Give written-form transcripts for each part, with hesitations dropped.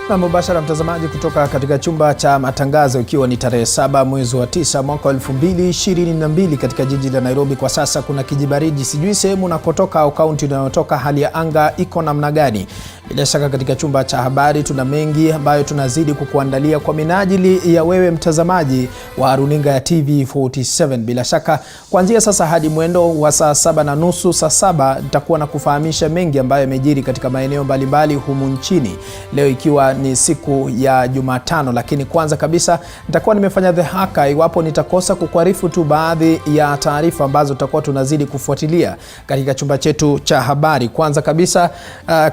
Na mubashara mtazamaji kutoka katika chumba cha matangazo, ikiwa ni tarehe 7 mwezi wa 9 mwaka 2022 katika jiji la Nairobi. Kwa sasa kuna kijibaridi, sijui sehemu unakotoka au kaunti unayotoka hali ya anga iko namna gani. Bila shaka katika chumba cha habari tuna mengi ambayo tunazidi kukuandalia kwa minajili ya wewe mtazamaji wa runinga ya TV47. Bila shaka kuanzia sasa hadi mwendo wa saa 7:30 saa 7 nitakuwa na kufahamisha mengi ambayo yamejiri katika maeneo mbalimbali humu nchini. Leo ikiwa ni siku ya Jumatano, lakini kwanza kabisa nitakuwa nimefanya dhihaka iwapo nitakosa kukuarifu tu baadhi ya taarifa ambazo tutakuwa tunazidi kufuatilia katika chumba chetu cha habari. Kwanza kabisa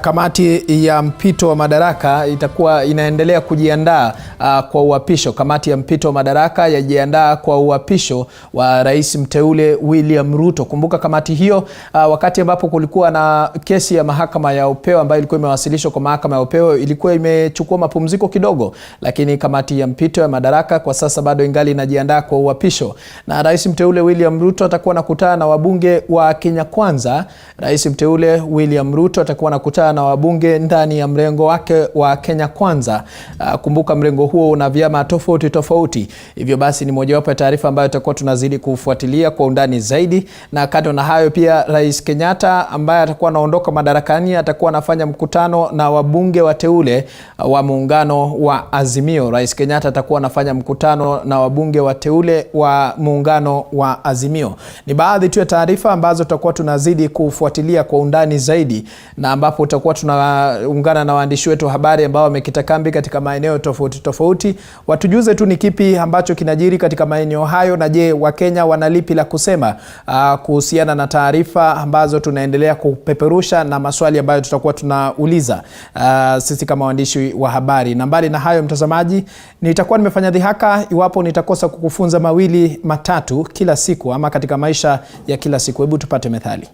kamati ya mpito wa madaraka itakuwa inaendelea kujiandaa kwa uapisho. Kamati ya mpito wa madaraka yajiandaa kwa uapisho wa rais mteule William Ruto. Kumbuka kamati hiyo wakati ambapo kulikuwa na kesi ya mahakama ya upeo ambayo ilikuwa imewasilishwa kwa mahakama ya upeo, ilikuwa imechukua mapumziko kidogo, lakini kamati ya mpito ya madaraka kwa sasa bado ingali inajiandaa kwa uapisho. Na rais mteule William Ruto atakuwa anakutana na wabunge wa Kenya Kwanza. Rais mteule William Ruto atakuwa anakutana na wabunge ndani ya mrengo wake wa Kenya Kwanza. Kumbuka mrengo huo una vyama tofauti. Hivyo basi ni mojawapo ya taarifa ambayo tutakuwa tunazidi kufuatilia kwa undani zaidi. Na kando na hayo pia Rais Kenyatta ambaye atakuwa anaondoka madarakani atakuwa anafanya mkutano na wabunge wateule wa muungano wa Azimio. Rais Kenyatta atakuwa anafanya mkutano na wabunge wateule wa muungano wa Azimio. Ni baadhi tu ya taarifa ambazo tutakuwa tunazidi kufuatilia kwa undani zaidi, na ambapo tutakuwa tunaungana na waandishi wetu habari ambao wamekita kambi katika maeneo tofauti. Watujuze tu ni kipi ambacho kinajiri katika maeneo hayo, na je, Wakenya wanalipi la kusema kuhusiana na taarifa ambazo tunaendelea kupeperusha na maswali ambayo tutakuwa tunauliza sisi kama waandishi wa habari. Na mbali na hayo mtazamaji, nitakuwa nimefanya dhihaka iwapo nitakosa kukufunza mawili matatu kila siku ama katika maisha ya kila siku. Hebu tupate methali.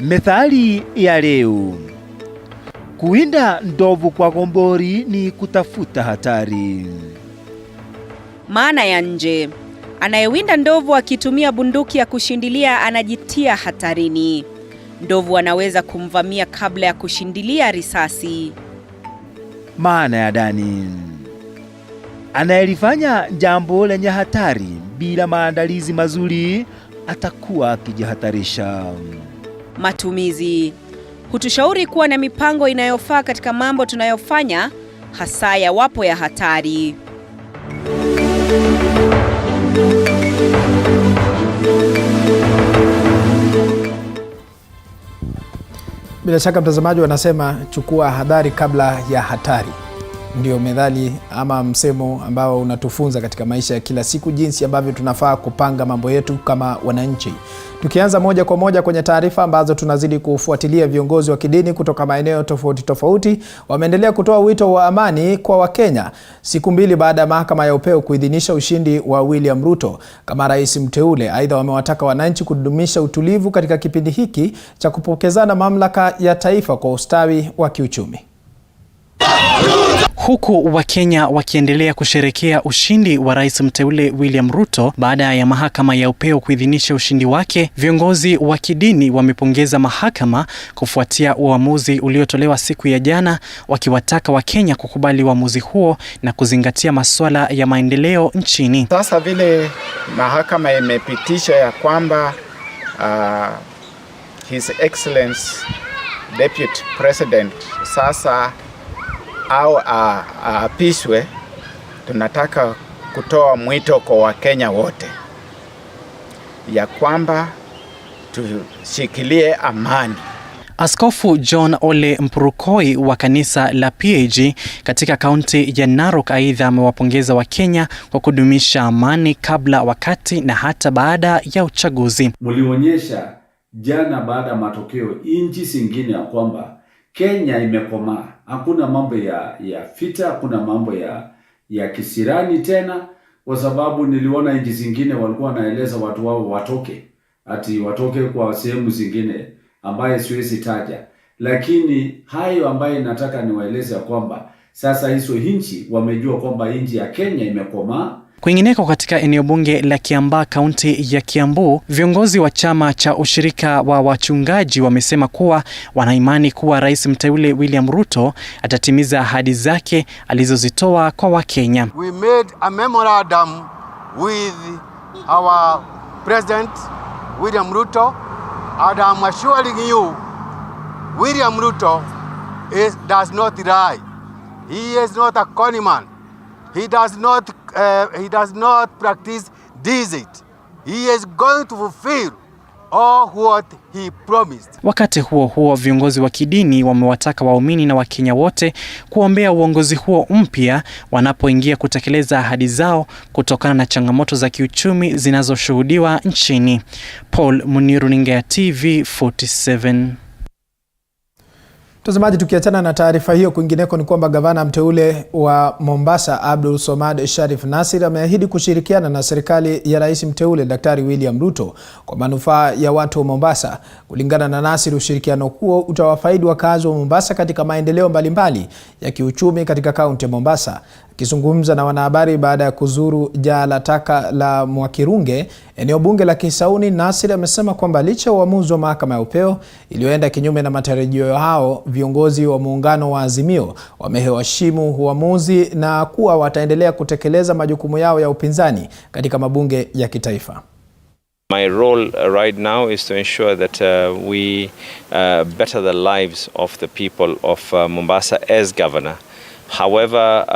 Methali ya leo: kuwinda ndovu kwa gombori ni kutafuta hatari. Maana ya nje: anayewinda ndovu akitumia bunduki ya kushindilia anajitia hatarini. Ndovu anaweza kumvamia kabla ya kushindilia risasi. Maana ya ndani: anayelifanya jambo lenye hatari bila maandalizi mazuri atakuwa akijihatarisha. Matumizi: hutushauri kuwa na mipango inayofaa katika mambo tunayofanya, hasa yawapo ya hatari. Bila shaka mtazamaji, wanasema chukua hadhari kabla ya hatari. Ndio methali ama msemo ambao unatufunza katika maisha ya kila siku jinsi ambavyo tunafaa kupanga mambo yetu kama wananchi. Tukianza moja kwa moja kwenye taarifa ambazo tunazidi kufuatilia, viongozi wa kidini kutoka maeneo tofauti wameendelea kutoa wito wa amani kwa Wakenya siku mbili baada ya mahakama ya upeo kuidhinisha ushindi wa William Ruto kama rais mteule. Aidha, wamewataka wananchi kudumisha utulivu katika kipindi hiki cha kupokezana mamlaka ya taifa kwa ustawi wa kiuchumi. Huku Wakenya wakiendelea kusherekea ushindi wa rais mteule William Ruto baada ya mahakama ya upeo kuidhinisha ushindi wake, viongozi wa kidini wamepongeza mahakama kufuatia uamuzi uliotolewa siku ya jana, wakiwataka Wakenya kukubali uamuzi huo na kuzingatia masuala ya maendeleo nchini. Sasa vile mahakama imepitisha ya kwamba His Excellency Deputy President sasa au aapishwe, tunataka kutoa mwito kwa Wakenya wote ya kwamba tushikilie amani. Askofu John Ole Mpurukoi wa kanisa la PAG katika kaunti ya Narok aidha amewapongeza Wakenya kwa kudumisha amani kabla, wakati na hata baada ya uchaguzi. Mlionyesha jana baada ya matokeo nchi zingine ya kwamba Kenya imekomaa. Hakuna mambo ya vita, hakuna mambo ya kisirani tena, kwa sababu niliona nchi zingine walikuwa wanaeleza watu wao watoke kwa sehemu zingine ambaye siwezi taja. Lakini hayo ambaye nataka niwaeleze kwamba Sasa hizo nchi wamejua kwamba nchi ya Kenya imekomaa. Kwingineko katika eneo bunge la Kiambaa, kaunti ya Kiambu, viongozi wa chama cha ushirika wa wachungaji wamesema kuwa wanaimani kuwa rais mteule William Ruto atatimiza ahadi zake alizozitoa kwa Wakenya. We made a memorandum with our president William Ruto, and I'm assuring you William Ruto does not lie. He is not a conman. He does not practice deceit. He is going to fulfill all what he promised. Wakati huo huo, viongozi wa kidini wamewataka waumini na Wakenya wote kuombea uongozi huo mpya wanapoingia kutekeleza ahadi zao kutokana na changamoto za kiuchumi zinazoshuhudiwa nchini. Paul Muniru, runinga ya TV 47. Mtazamaji, tukiachana na taarifa hiyo, kwingineko ni kwamba gavana mteule wa Mombasa Abdul Somad Sharif Nasir ameahidi kushirikiana na serikali ya rais mteule Daktari William Ruto kwa manufaa ya watu wa Mombasa. Kulingana na Nasir, ushirikiano huo utawafaidi wakazi wa Mombasa katika maendeleo mbalimbali ya kiuchumi katika kaunti ya Mombasa. Akizungumza na wanahabari baada ya kuzuru jaa la taka la Mwakirunge, eneo bunge la Kisauni, Nasir amesema kwamba licha uamuzi wa mahakama ya upeo iliyoenda kinyume na matarajio hao, viongozi wa muungano wa Azimio wameheshimu uamuzi na kuwa wataendelea kutekeleza majukumu yao ya upinzani katika mabunge ya kitaifa. My role right now is to ensure that we better the lives of the people of Mombasa as governor. However,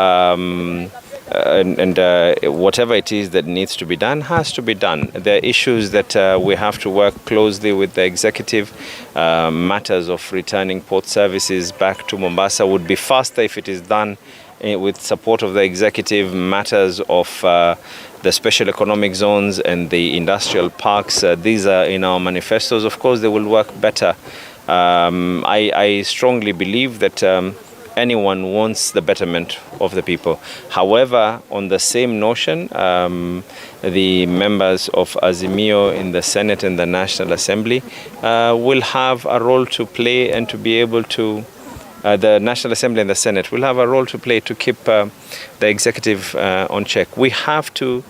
whatever it is that needs to be done has to be done. There are issues that we have to work closely with the executive. Matters of returning port services back to Mombasa would be faster if it is done with support of the executive. Matters of the special economic zones and the industrial parks, these are in our manifestos. Of course, they will work better. I strongly believe that anyone wants the betterment of the people. However, on the same notion, the members of Azimio in the Senate and the National Assembly will have a role to play and to be able to the National Assembly and the Senate will have a role to play to keep the executive on check. We have to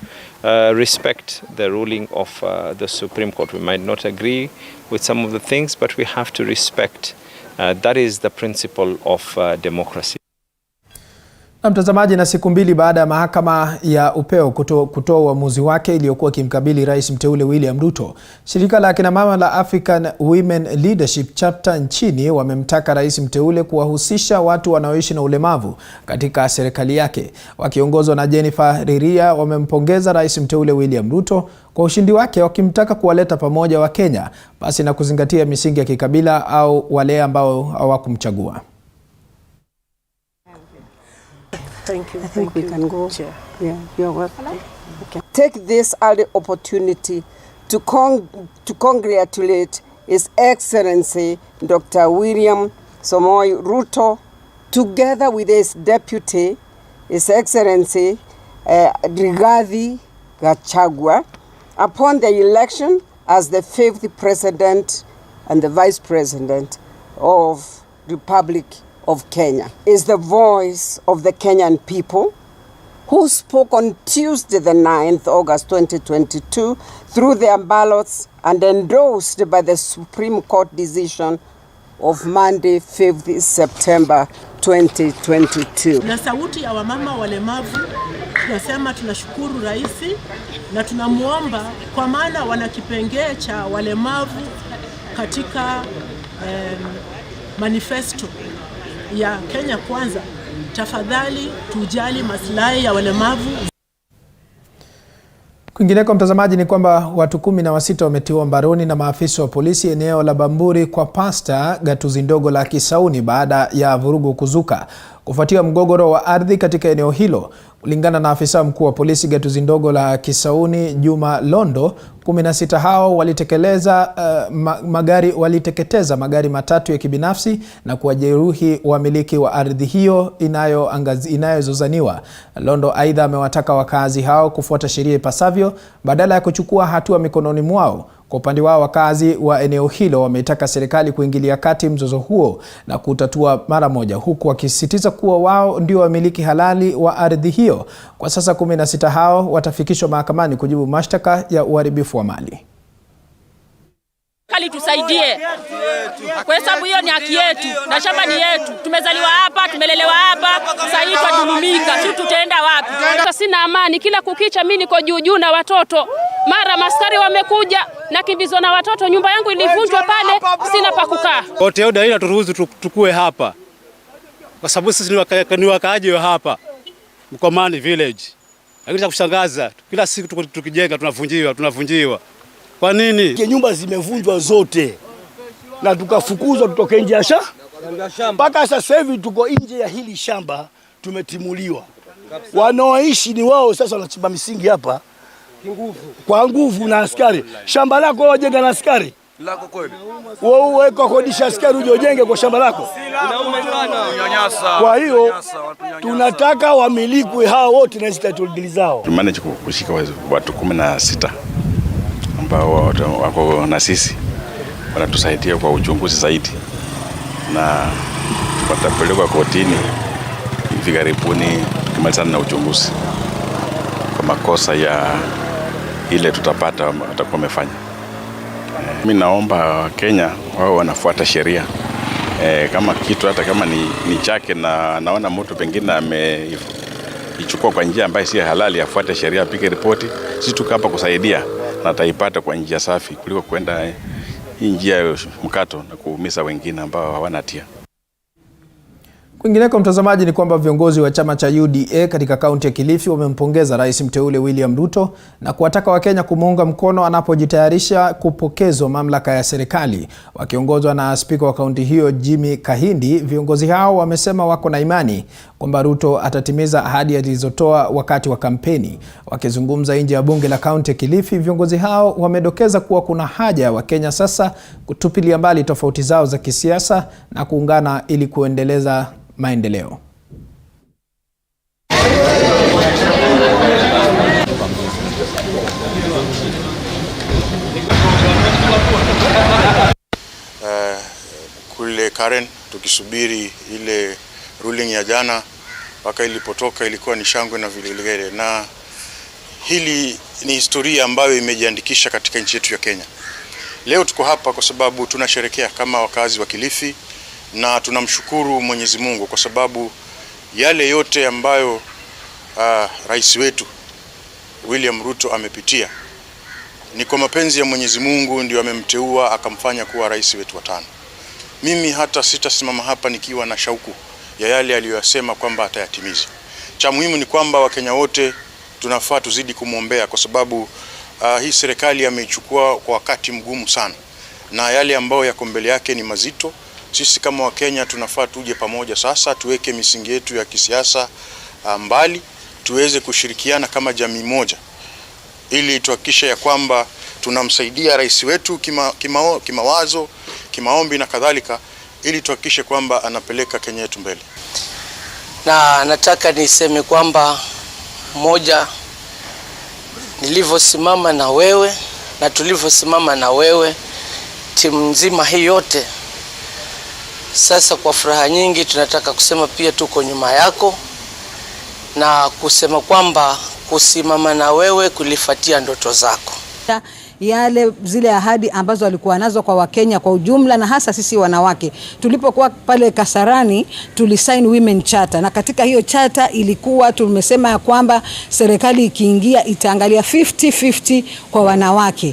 respect the ruling of the Supreme Court. We might not agree with some of the things, but we have to respect. That is the principle of democracy. Na mtazamaji, na siku mbili baada ya mahakama ya upeo kutoa uamuzi wake iliyokuwa kimkabili rais mteule William Ruto, shirika la kina mama la African Women Leadership Chapter nchini wamemtaka rais mteule kuwahusisha watu wanaoishi na ulemavu katika serikali yake. Wakiongozwa na Jennifer Riria, wamempongeza rais mteule William Ruto kwa ushindi wake, wakimtaka kuwaleta pamoja wa Kenya basi na kuzingatia misingi ya kikabila au wale ambao hawakumchagua. Thank you. I think we can go. Chair. Yeah, you're welcome. Okay. Take this early opportunity to congratulate His Excellency Dr. William Samoei Ruto, together with his deputy, His Excellency Rigathi Gachagua, upon the election as the 5th President and the Vice President of Republic of Kenya. Is the voice of the Kenyan people who spoke on Tuesday the 9th August 2022 through their ballots and endorsed by the Supreme Court decision of Monday 5th September 2022. Na sauti ya wamama walemavu, tunasema tunashukuru rais na tunamuomba kwa maana wana kipengee cha walemavu katika manifesto ya Kenya Kwanza. Tafadhali tujali maslahi ya walemavu. Kwingineko mtazamaji, ni kwamba watu 16 wametiwa mbaroni na maafisa wa polisi eneo la Bamburi kwa pasta gatuzi ndogo la Kisauni baada ya vurugu kuzuka kufuatia mgogoro wa ardhi katika eneo hilo. Kulingana na afisa mkuu wa polisi gatuzi ndogo la Kisauni Juma Londo, 16 hao waliteketeza magari matatu ya kibinafsi na kuwajeruhi wamiliki wa ardhi hiyo inayozozaniwa. Londo aidha amewataka wakazi hao kufuata sheria ipasavyo badala ya kuchukua hatua mikononi mwao Kwa upande wao, wakazi wa eneo hilo wametaka serikali kuingilia kati mzozo huo na kutatua mara moja, huku wakisisitiza kuwa wao ndio wamiliki halali wa ardhi hiyo. Kwa sasa 16 hao watafikishwa mahakamani kujibu mashtaka ya uharibifu wa mali. Tusaidie kwa sababu hiyo ni haki yetu na shamba ni yetu. Tumezaliwa hapa, tumelelewa hapa, sasa hivi tudumika, sisi tutaenda wapi? Sina amani, kila kukicha mimi niko juu na watoto. Mara maskari wamekuja na kimbizwa na watoto, nyumba yangu ilivunjwa pale, sina pa kukaa. Hotel ndio inaturuhusu tukue hapa. Kwa sababu sisi ni wakaaji wa hapa. Mkomani village. Lakini cha kushangaza, kila siku tukijenga tunavunjiwa. Kwa nini? Nyumba zimevunjwa zote na tukafukuzwa tutoke nje ya shamba. Mpaka sasa hivi tuko nje ya hili shamba, tumetimuliwa. Wanaoishi ni wao sasa, wanachimba misingi hapa kwa nguvu na askari. Shamba lako wajenga na askari? Lako kweli? Wewe kwa kodisha askari uje ujenge kwa shamba lako? Kwa hiyo tunataka wamilikwe hao wote na title zao. Tumanage kushika watu 16 ambao wako na sisi, wanatusaidia kwa uchunguzi zaidi, na watapelekwa kotini hivi karibuni kumalizana na uchunguzi. Kwa makosa ya ile tutapata watakuwa wamefanya. Mimi naomba Kenya wao wanafuata sheria. Kama kitu hata kama ni chake na naona mtu pengine ameichukua kwa njia ambayo si halali, afuate sheria, apige ripoti. Sisi tuko hapa kusaidia na ataipata kwa njia safi kuliko kwenda hii njia ya mkato na kuumiza wengine ambao hawana hatia. Kwingineko, mtazamaji, ni kwamba viongozi wa chama cha UDA katika kaunti ya Kilifi wamempongeza rais mteule William Ruto na kuwataka Wakenya kumuunga mkono anapojitayarisha kupokezwa mamlaka ya serikali. Wakiongozwa na spika wa kaunti hiyo Jimmy Kahindi, viongozi hao wamesema wako na imani kwamba Ruto atatimiza ahadi alizotoa wakati wa kampeni. Wakizungumza nje ya bunge la kaunti ya Kilifi, viongozi hao wamedokeza kuwa kuna haja ya Wakenya sasa kutupilia mbali tofauti zao za kisiasa na kuungana ili kuendeleza maendeleo. Kule Karen tukisubiri ile ruling ya jana, mpaka ilipotoka ilikuwa ni shangwe na vigelegele, na hili ni historia ambayo imejiandikisha katika nchi yetu ya Kenya. Leo tuko hapa kwa sababu tunasherehekea kama wakazi wa Kilifi, na tunamshukuru Mwenyezi Mungu kwa sababu yale yote ambayo rais wetu William Ruto amepitia ni kwa mapenzi ya Mwenyezi Mungu, ndio amemteua akamfanya kuwa rais wetu wa 5. Mimi hata sitasimama hapa nikiwa na shauku ya yale aliyosema kwamba atayatimiza. Cha muhimu ni kwamba Wakenya wote tunafaa tuzidi kumwombea kwa sababu hii serikali ameichukua kwa wakati mgumu sana, na yale ambayo yako mbele yake ni mazito. Sisi kama Wakenya tunafaa tuje pamoja sasa, tuweke misingi yetu ya kisiasa mbali, tuweze kushirikiana kama jamii moja ili tuhakikishe ya kwamba tunamsaidia rais wetu kimawazo, kimaombi na kadhalika, ili tuhakikishe kwamba anapeleka Kenya yetu mbele. Na nataka niseme kwamba moja, nilivyosimama na wewe na tulivyosimama na wewe, timu nzima hii yote, sasa kwa furaha nyingi tunataka kusema pia tuko nyuma yako, na kusema kwamba kusimama na wewe kulifuatia ndoto zako. Zile ahadi ambazo walikuwa nazo kwa Wakenya kwa ujumla, na hasa sisi wanawake. Tulipokuwa pale Kasarani tulisign women charter, na katika hiyo charter ilikuwa tumesema ya kwamba serikali ikiingia itaangalia 50-50 kwa wanawake.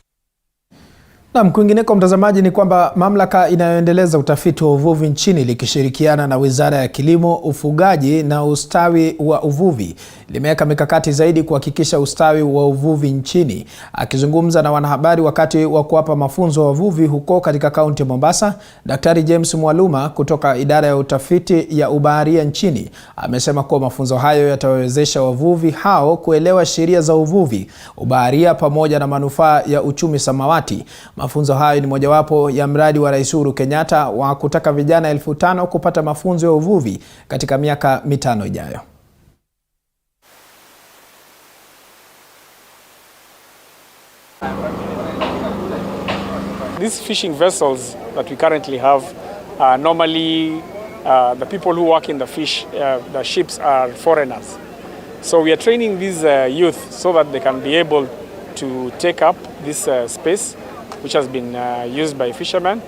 Na kwingineko, mtazamaji, ni kwamba mamlaka inayoendeleza utafiti wa uvuvi nchini likishirikiana na Wizara ya Kilimo, Ufugaji na Ustawi wa Uvuvi limeweka mikakati zaidi kuhakikisha ustawi wa uvuvi nchini. Akizungumza na wanahabari wakati wa kuwapa mafunzo wavuvi huko katika kaunti ya Mombasa, Daktari James Mwaluma kutoka idara ya utafiti ya ubaharia nchini amesema kuwa mafunzo hayo yatawezesha wavuvi hao kuelewa sheria za uvuvi, ubaharia pamoja na manufaa ya uchumi samawati. Mafunzo hayo ni mojawapo ya mradi wa Rais Uhuru Kenyatta wa kutaka vijana 5,000 kupata mafunzo ya uvuvi katika miaka 5 ijayo. These fishing vessels that we currently have, normally the people who work in the ships are foreigners. So we are training these youth so that they can be able to take up this space which has been used by fishermen.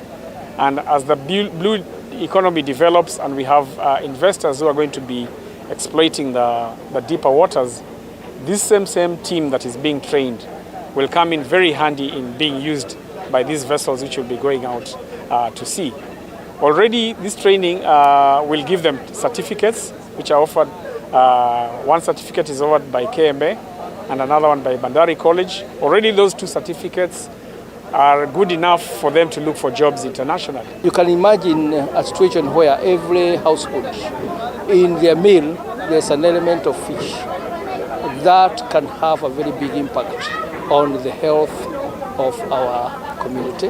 And as the blue economy develops and we have investors who are going to be exploiting the deeper waters, this same team that is being trained will come in very handy in being used by these vessels which will be going out to sea. Already this training will give them certificates which are offered. One certificate is offered by KMA and another one by Bandari College. Already those two certificates are good enough for them to look for jobs internationally. You can imagine a situation where every household in their meal there's an element of fish. That can have a very big impact on the health of our community.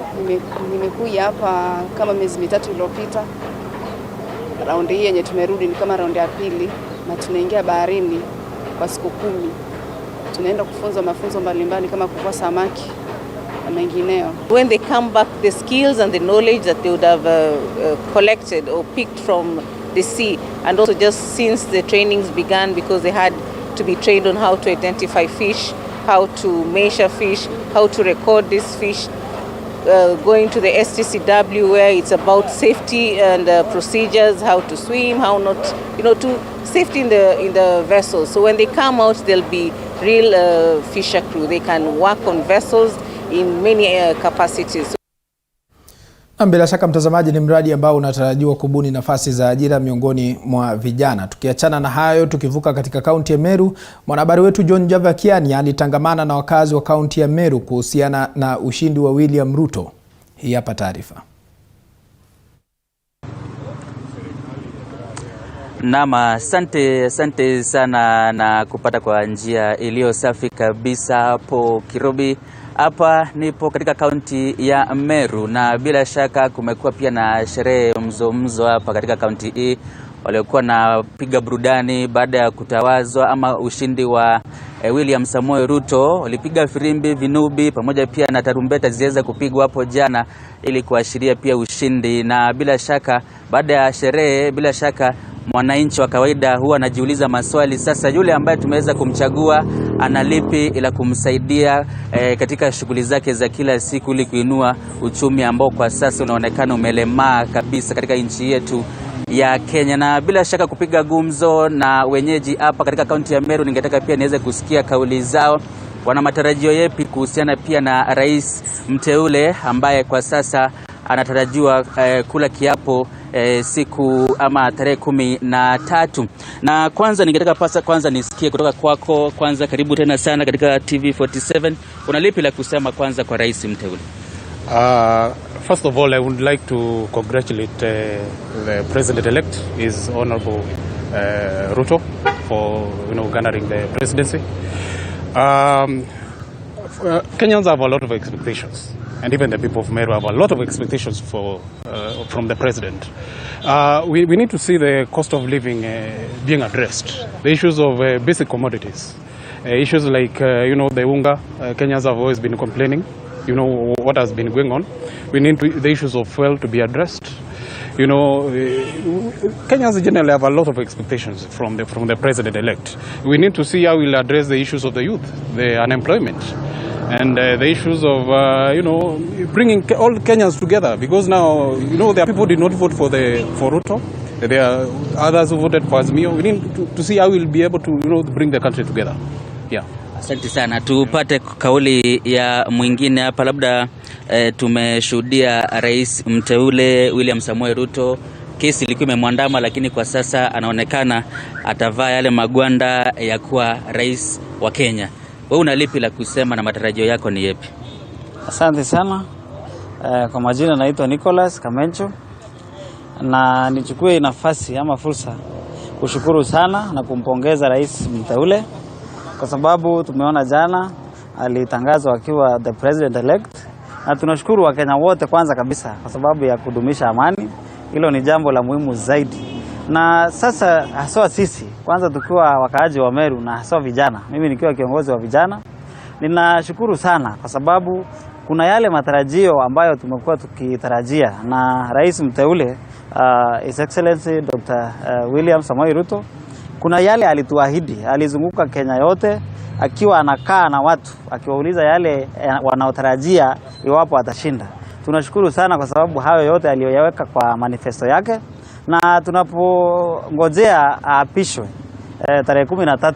Nimekuja hapa kama miezi mitatu iliyopita. Raundi hii yenye tumerudi ni kama raundi ya pili na tunaingia baharini kwa siku 10. Tunaenda kufunza mafunzo mbalimbali kama kuvua samaki na mengineo. When they come back, the skills and the knowledge that they would have collected or picked from the sea, and also just since the trainings began, because they had to be trained on how to identify fish, how to measure fish, how to record this fish, going to the STCW where it's about safety and procedures, how to swim, how not, to safety in the vessels. So when they come out, they'll be real fisher crew. They can work on vessels in many capacities. Bila shaka mtazamaji, ni mradi ambao unatarajiwa kubuni nafasi za ajira miongoni mwa vijana. Tukiachana na hayo, tukivuka katika kaunti ya Meru, mwanahabari wetu John Javakiani alitangamana na wakazi wa kaunti ya Meru kuhusiana na ushindi wa William Ruto. Hii hapa taarifa. Nama, asante sana na kupata kwa njia iliyo safi kabisa hapo Kirobi. Hapa nipo katika kaunti ya Meru na bila shaka kumekuwa pia na sherehe mzo hapa katika kaunti hii. Waliokuwa na piga burudani baada ya kutawazwa ama ushindi wa William Samoei Ruto. Walipiga firimbi, vinubi pamoja pia na tarumbeta ziweza kupigwa hapo jana ili kuashiria pia ushindi. Na bila shaka baada ya sherehe, bila shaka mwananchi wa kawaida huwa anajiuliza maswali, sasa yule ambaye tumeweza kumchagua analipi ila kumsaidia katika shughuli zake za kila siku ili kuinua uchumi ambao kwa sasa unaonekana umelemaa kabisa katika nchi yetu ya Kenya. Na bila shaka kupiga gumzo na wenyeji hapa katika kaunti ya Meru, ningetaka pia niweze kusikia kauli zao. Wana matarajio yepi kuhusiana pia na rais mteule ambaye kwa sasa anatarajiwa kula kiapo siku ama tarehe 13. Na kwanza ningetaka kwanza nisikie kutoka kwako. Kwanza karibu tena sana katika TV47. Unalipi la kusema kwanza kwa rais mteule? First of all, I would like to congratulate the president-elect, His Honorable Ruto, for garnering the presidency. Kenyans have a lot of expectations, and even the people of Meru have a lot of expectations from the president. We need to see the cost of living being addressed, the issues of basic commodities, issues like the unga. Kenyans have always been complaining. What has been going on. We need the issues of fuel to be addressed. Kenyans generally have a lot of expectations from the president-elect. We need to see how we'll address the issues of the youth, the unemployment, and the issues of bringing all Kenyans together. Because now there are people who did not vote for Ruto. There are others who voted for Azimio. We need to see how we'll be able to bring the country together. Yeah. Asante sana. Tupate kauli ya mwingine hapa. Labda tumeshuhudia rais mteule William Samoei Ruto, kesi ilikuwa imemwandama, lakini kwa sasa anaonekana atavaa yale magwanda ya kuwa rais wa Kenya. Wewe unalipi la kusema na matarajio yako ni yapi? Asante sana. Kwa majina naitwa Nicholas Kamencho, na nichukue nafasi ama fursa kushukuru sana na kumpongeza rais mteule, kwa sababu tumeona jana alitangazwa akiwa the president elect, na tunashukuru Wakenya wote kwanza kabisa kwa sababu ya kudumisha amani. Hilo ni jambo la muhimu zaidi. Na sasa haswa sisi kwanza tukiwa wakaaji wa Meru na haswa vijana, mimi nikiwa kiongozi wa vijana, ninashukuru sana kwa sababu kuna yale matarajio ambayo tumekuwa tukitarajia na rais mteule His Excellency Dr. William Samoei Ruto. Kuna yale alituahidi, alizunguka Kenya yote akiwa anakaa na watu akiwauliza yale wanaotarajia iwapo atashinda. Tunashukuru sana kwa sababu hayo yote aliyoyaweka kwa manifesto yake, na tunapongojea aapishwe tarehe 13.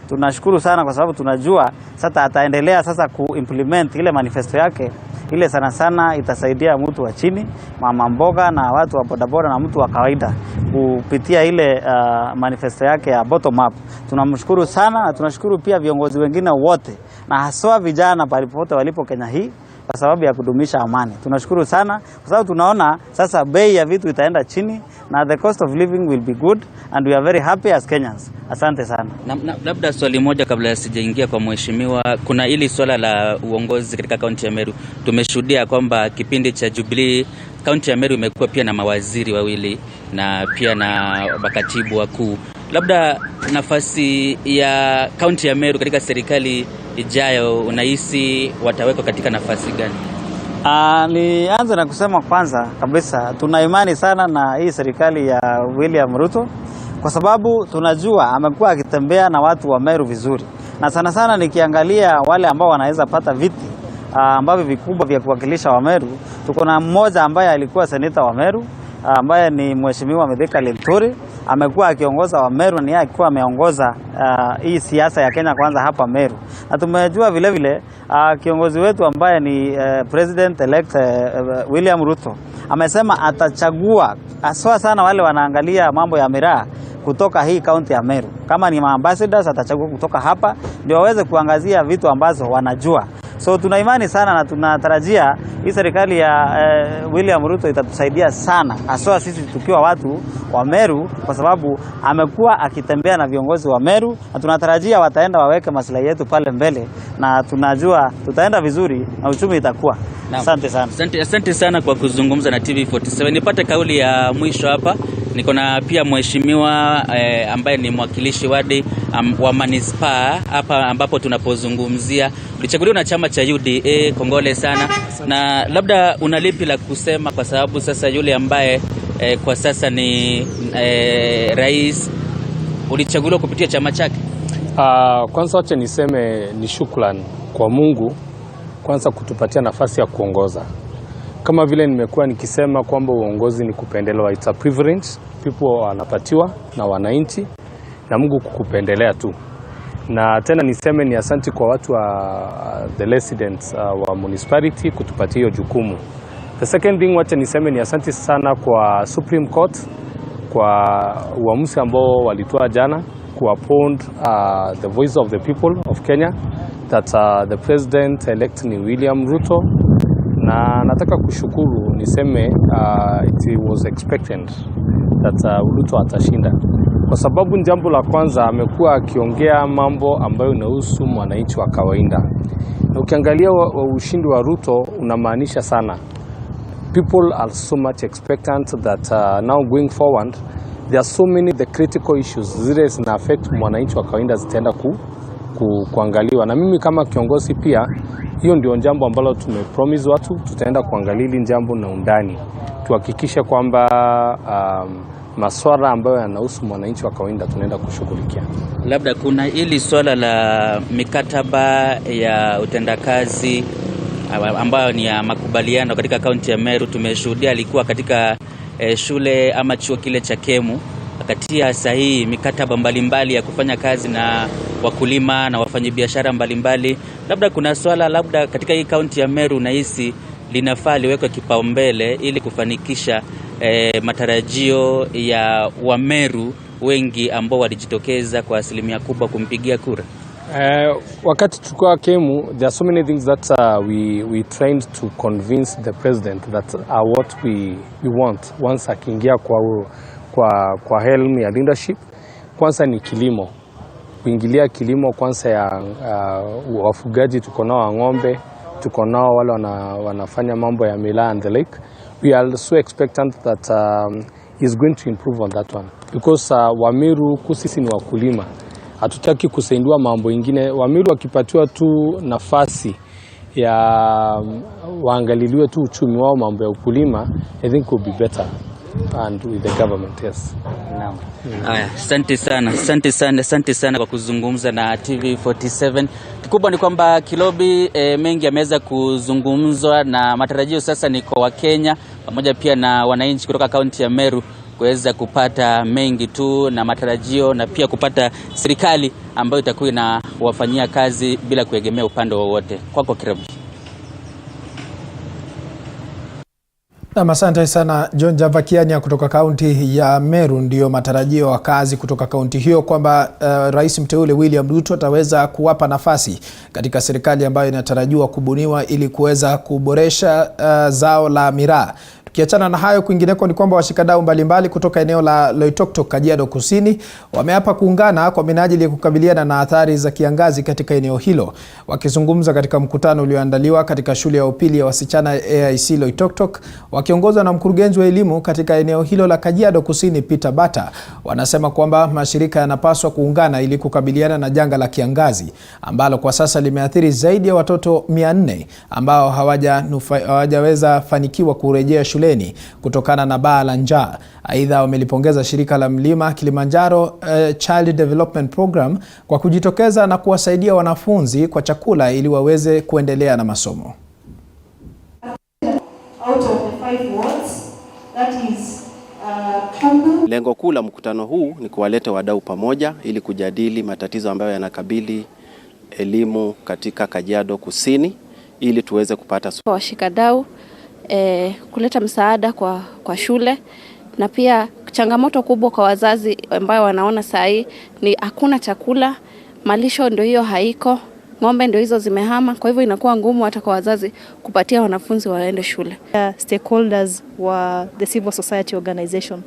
Tunashukuru sana kwa sababu tunajua sasa ataendelea sasa kuimplement ile manifesto yake. Ile sana sana itasaidia mtu wa chini, mama mboga na watu wa bodaboda na mtu wa kawaida kupitia ile manifesto yake ya bottom up. Tunamshukuru sana na tunashukuru pia viongozi wengine wote na haswa vijana palipote walipo Kenya hii kwa sababu ya kudumisha amani. Tunashukuru sana kwa sababu tunaona sasa bei ya vitu itaenda chini na the cost of living will be good and we are very happy as Kenyans. Asante sana. Labda swali moja kabla sijaingia kwa mheshimiwa, kuna ili swala la uongozi katika kaunti ya Meru. Tumeshuhudia kwamba kipindi cha Jubilee kaunti ya Meru imekuwa pia na mawaziri wawili na pia na makatibu wakuu. Labda nafasi ya kaunti ya Meru katika serikali ijayo unahisi watawekwa katika nafasi gani? Nianze na kusema kwanza kabisa tuna imani sana na hii serikali ya William Ruto kwa sababu tunajua amekuwa akitembea na watu wa Meru vizuri. Na sana sana nikiangalia wale ambao wanaweza pata viti ambavyo vikubwa vya kuwakilisha wa Meru, tuko na mmoja ambaye alikuwa seneta wa Meru ambaye ni mheshimiwa Mithika Linturi, amekuwa akiongoza wa Meru na yeye alikuwa ameongoza hii siasa ya Kenya kwanza hapa Meru. Na tumejua vile vile kiongozi wetu ambaye ni president elect William Ruto amesema atachagua aswa sana wale wanaangalia mambo ya miraa kutoka hii kaunti ya Meru. Kama ni ambassadors atachagua kutoka hapa ndio waweze kuangazia vitu ambazo wanajua. So tuna imani sana na tunatarajia hii serikali ya William Ruto itatusaidia sana haswa sisi tukiwa watu wa Meru kwa sababu amekuwa akitembea na viongozi wa Meru na tunatarajia wataenda waweke maslahi yetu pale mbele na tunajua tutaenda vizuri na uchumi itakuwa. Asante sana. Asante sana kwa kuzungumza na TV47. Nipate kauli ya mwisho hapa. Niko na pia mheshimiwa ambaye ni mwakilishi wadi wa manispaa hapa ambapo tunapozungumzia ulichaguliwa na chama cha UDA. Kongole sana. Na labda unalipi la kusema kwa sababu sasa yule ambaye kwa sasa ni rais ulichaguliwa kupitia chama chake? Kwanza wacha niseme ni shukrani kwa Mungu kwanza kutupatia nafasi ya kuongoza. Kama vile nimekuwa nikisema kwamba uongozi ni kupendelewa, it's a privilege people wanapatiwa na wananchi na Mungu kukupendelea tu. Na tena niseme ni asante kwa watu wa the residents wa municipality kutupatia hiyo jukumu. The second thing wacha niseme ni asante sana kwa Supreme Court kwa uamuzi ambao walitoa jana kuappoint the voice of the people of Kenya that the president elect ni William Ruto. Na nataka kushukuru niseme it was expected that Ruto atashinda kwa sababu jambo la kwanza amekuwa akiongea mambo ambayo inahusu mwananchi wa kawaida. Na ukiangalia ushindi wa Ruto unamaanisha sana. People are so much expectant that now going forward there are so many the critical issues zile zina affect mwananchi wa kawaida zitaenda kuangaliwa. Na mimi kama kiongozi pia hiyo ndio jambo ambalo tumepromise watu tutaenda kuangalia hili jambo na undani. Tuhakikishe kwamba masuala ambayo yanahusu mwananchi wa kawaida tunaenda kushughulikia. Labda kuna ili swala la mikataba ya utendakazi ambayo ni ya makubaliano katika kaunti ya Meru. Tumeshuhudia alikuwa katika shule ama chuo kile cha Kemu akatia sahihi mikataba mbalimbali ya kufanya kazi na wakulima na wafanyabiashara mbalimbali. Labda kuna swala labda katika hii kaunti ya Meru nahisi linafaa liwekwe kipaumbele ili kufanikisha matarajio ya Wameru wengi ambao walijitokeza kwa asilimia kubwa kumpigia kura. Wakati tulikuwa Kemu, there are so many things that we trained to convince the president that are what we want once akiingia kwa helm ya leadership. Kwanza ni kilimo, kuingilia kilimo kwanza ya wafugaji. Tuko nao ng'ombe, tuko nao wale wanafanya mambo ya mila and the lake. We are so expectant that he's going to improve on that one because Wameru sisi ni wakulima, hatutaki kusaidiwa mambo ingine. Wameru wakipatiwa tu nafasi ya waangaliliwe tu uchumi wao, mambo ya ukulima, I think could be better and with the government. Yes. Naam. Haya, asante sana kwa kuzungumza na TV47. Kikubwa ni kwamba Kilobi mengi yameweza kuzungumzwa, na matarajio sasa ni kwa Wakenya pamoja pia na wananchi kutoka kaunti ya Meru kuweza kupata mengi tu na matarajio, na pia kupata serikali ambayo itakuwa inawafanyia kazi bila kuegemea upande wowote. Kwako Kirobi. Na asante sana John Javakiania kutoka kaunti ya Meru. Ndio matarajio wa kazi kutoka kaunti hiyo kwamba rais mteule William Ruto ataweza kuwapa nafasi katika serikali ambayo inatarajiwa kubuniwa ili kuweza kuboresha zao la miraa. Tukiachana na hayo, kwingineko ni kwamba washikadau mbalimbali kutoka eneo la Loitoktok, Kajiado Kusini wameapa kuungana kwa minajili ya kukabiliana na athari za kiangazi katika eneo hilo. Wakizungumza katika mkutano ulioandaliwa katika shule ya upili ya wasichana AIC Loitoktok, wakiongozwa na mkurugenzi wa elimu katika eneo hilo la Kajiado Kusini Peter Bata, wanasema kwamba mashirika yanapaswa kuungana ili kukabiliana na janga la kiangazi ambalo kwa sasa limeathiri zaidi ya watoto 400 ambao hawajaweza fanikiwa kurejea shuleni kutokana na baa la njaa. Aidha, wamelipongeza shirika la Mlima Kilimanjaro Child Development Program kwa kujitokeza na kuwasaidia wanafunzi kwa chakula ili waweze kuendelea na masomo. Lengo kuu la mkutano huu ni kuwaleta wadau pamoja ili kujadili matatizo ambayo yanakabili elimu katika Kajiado Kusini ili tuweze kupata washikadau kuleta msaada kwa shule, na pia changamoto kubwa kwa wazazi ambao wanaona saa hii ni hakuna chakula, malisho ndio hiyo haiko, ng'ombe ndio hizo zimehama, kwa hivyo inakuwa ngumu hata kwa wazazi kupatia wanafunzi waende shule. Stakeholders wa the civil society organization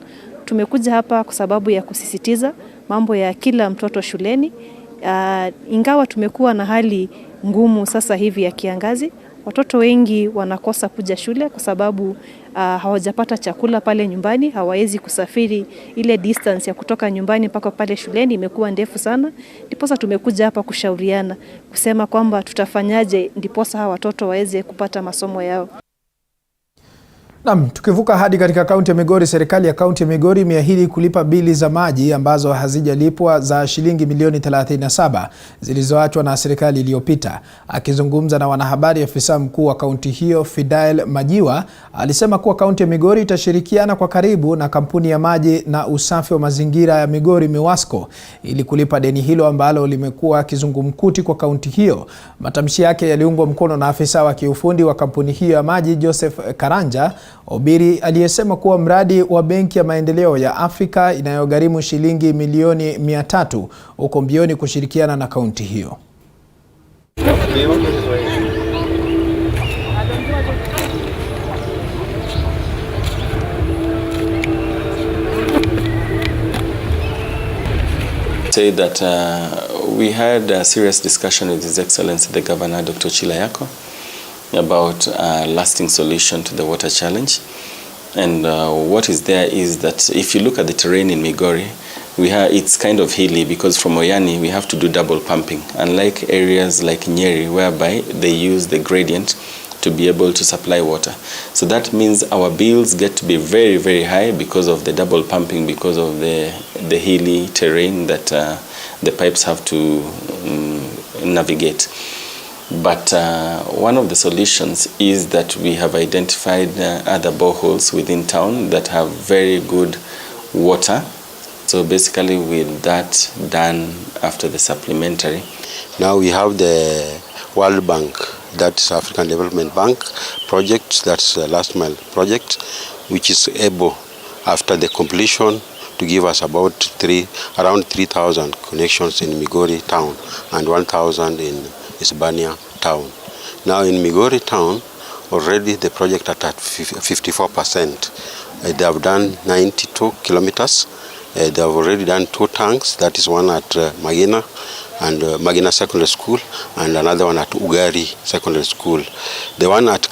tumekuja hapa kwa sababu ya kusisitiza mambo ya kila mtoto shuleni. Ingawa tumekuwa na hali ngumu sasa hivi ya kiangazi, watoto wengi wanakosa kuja shule kwa sababu hawajapata chakula pale nyumbani, hawawezi kusafiri ile distance ya kutoka nyumbani mpaka pale shuleni, imekuwa ndefu sana. Ndiposa tumekuja hapa kushauriana, kusema kwamba tutafanyaje ndiposa hawa watoto waweze kupata masomo yao. Naam, tukivuka hadi katika kaunti ya Migori, serikali ya kaunti ya Migori imeahidi kulipa bili za maji ambazo hazijalipwa za shilingi milioni 37 zilizoachwa na serikali iliyopita. Akizungumza na wanahabari, afisa mkuu wa kaunti hiyo Fidael Majiwa alisema kuwa kaunti ya Migori itashirikiana kwa karibu na kampuni ya maji na usafi wa mazingira ya Migori Miwasco ili kulipa deni hilo ambalo limekuwa kizungumkuti kwa kaunti hiyo. Matamshi yake yaliungwa mkono na afisa wa kiufundi wa kampuni hiyo ya maji Joseph Karanja Obiri, aliyesema kuwa mradi wa Benki ya Maendeleo ya Afrika inayogharimu shilingi milioni 300 uko mbioni kushirikiana na kaunti hiyo. Say that we had a serious discussion with His Excellency the Governor Dr. Chilayako about a lasting solution to the water challenge. And what is there is that if you look at the terrain in Migori, it's kind of hilly because from Oyani we have to do double pumping, unlike areas like Nyeri whereby they use the gradient to be able to supply water. So that means our bills get to be very, very high because of the double pumping, because of the hilly terrain that the pipes have to navigate. But one of the solutions is that we have identified other boreholes within town that have very good water. So basically with that done after the supplementary. Now we have the World Bank, that's African Development Bank project, that's the last mile project, which is able after the completion to give us about around 3,000 connections in Migori town and 1,000 in Isbania town. Now in Migori town, already the project at 54%. They have done 92 kilometers. They have already done 2 tanks, that is one at Magina and Magina Secondary School and another one at Ugari Secondary School. The one at